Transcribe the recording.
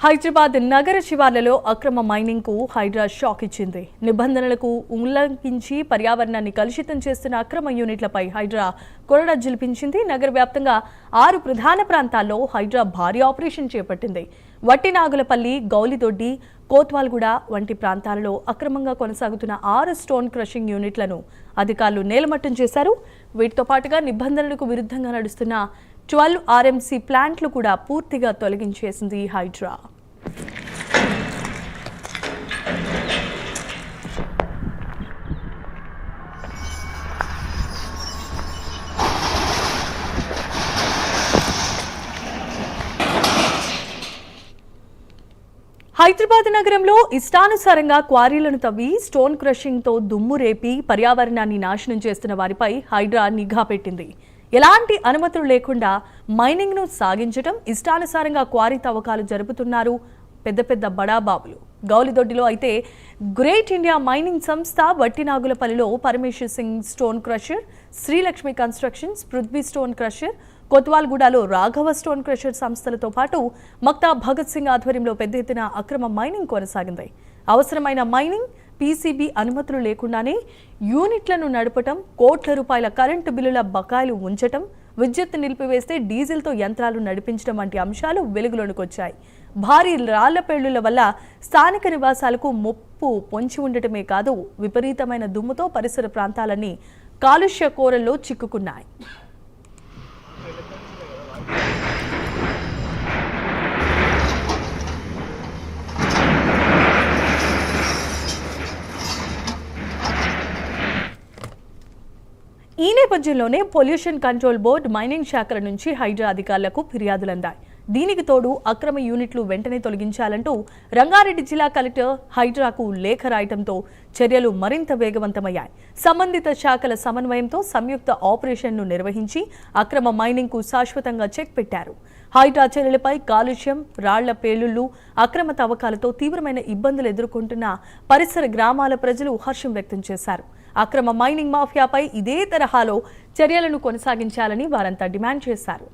హైదరాబాద్ నగర శివార్లలో అక్రమ మైనింగ్ కు హైడ్రా షాక్ ఇచ్చింది. నిబంధనలకు ఉల్లంఘించి పర్యావరణాన్ని కలుషితం చేస్తున్న అక్రమ యూనిట్లపై హైడ్రా కొరడా జల్పించింది. నగర వ్యాప్తంగా 6 ప్రధాన ప్రాంతాల్లో హైడ్రా భారీ ఆపరేషన్ చేపట్టింది. వట్టినాగులపల్లి, గౌలిదొడ్డి, కోత్వాల్గూడ వంటి ప్రాంతాలలో అక్రమంగా కొనసాగుతున్న 6 స్టోన్ క్రషింగ్ యూనిట్లను అధికారులు నేలమట్టం చేశారు. వీటితో పాటుగా నిబంధనలకు విరుద్ధంగా నడుస్తున్న 12 RMC ప్లాంట్లు కూడా పూర్తిగా తొలగించేసింది హైడ్రా. హైదరాబాద్ నగరంలో ఇష్టానుసారంగా క్వారీలను తవ్వి స్టోన్ క్రషింగ్ తో దుమ్ము రేపి పర్యావరణాన్ని నాశనం చేస్తున్న వారిపై హైడ్రా నిఘా పెట్టింది. ఎలాంటి అనుమతులు లేకుండా మైనింగ్ ను సాగించడం, ఇష్టానుసారంగా క్వారీ తవ్వకాలు జరుపుతున్నారు పెద్ద పెద్ద బడాబాబులు. గౌలిదొడ్డిలో అయితే గ్రేట్ ఇండియా మైనింగ్ సంస్థ, వట్టినాగులపల్లిలో Parameshwar Singh stone crusher, Srilakshmi constructions, Prithvi stone crusher, కొత్వాల్గూడలో రాఘవ స్టోన్ క్రషర్ సంస్థలతో పాటు మక్తా భగత్ సింగ్ ఆధ్వర్యంలో పెద్ద ఎత్తున అక్రమ మైనింగ్ కొనసాగింది. అవసరమైన మైనింగ్, PCB అనుమతులు లేకుండానే యూనిట్లను నడపటం, కోట్ల రూపాయల కరెంటు బిల్లుల బకాయిలు ఉంచటం, విద్యుత్ నిలిపివేస్తే డీజిల్తో యంత్రాలు నడిపించడం వంటి అంశాలు వెలుగులోనికి వచ్చాయి. భారీ రాళ్ల పేలుళ్ల వల్ల స్థానిక నివాసాలకు ముప్పు పొంచి ఉండటమే కాదు, విపరీతమైన దుమ్ముతో పరిసర ప్రాంతాలన్నీ కాలుష్య కోరల్లో చిక్కుకున్నాయి. ఈ నేపథ్యంలోనే పొల్యూషన్ కంట్రోల్ బోర్డు, మైనింగ్ శాఖల నుంచి హైడ్రా అధికారులకు ఫిర్యాదులందాయి. దీనికి తోడు అక్రమ యూనిట్లు వెంటనే తొలగించాలంటూ రంగారెడ్డి జిల్లా కలెక్టర్ హైడ్రాకు లేఖ రాయడంతో చర్యలు మరింత వేగవంతమయ్యాయి. సంబంధిత శాఖల సమన్వయంతో సంయుక్త ఆపరేషన్ను నిర్వహించి అక్రమ మైనింగ్ కు శాశ్వతంగా చెక్ పెట్టారు. హైడ్రా చర్యలపై కాలుష్యం, రాళ్ల పేలుళ్లు, అక్రమ తవ్వకాలతో తీవ్రమైన ఇబ్బందులు ఎదుర్కొంటున్న పరిసర గ్రామాల ప్రజలు హర్షం వ్యక్తం చేశారు. అక్రమ మైనింగ్ మాఫియాపై ఇదే తరహాలో చర్యలను కొనసాగించాలని వారంతా డిమాండ్ చేశారు.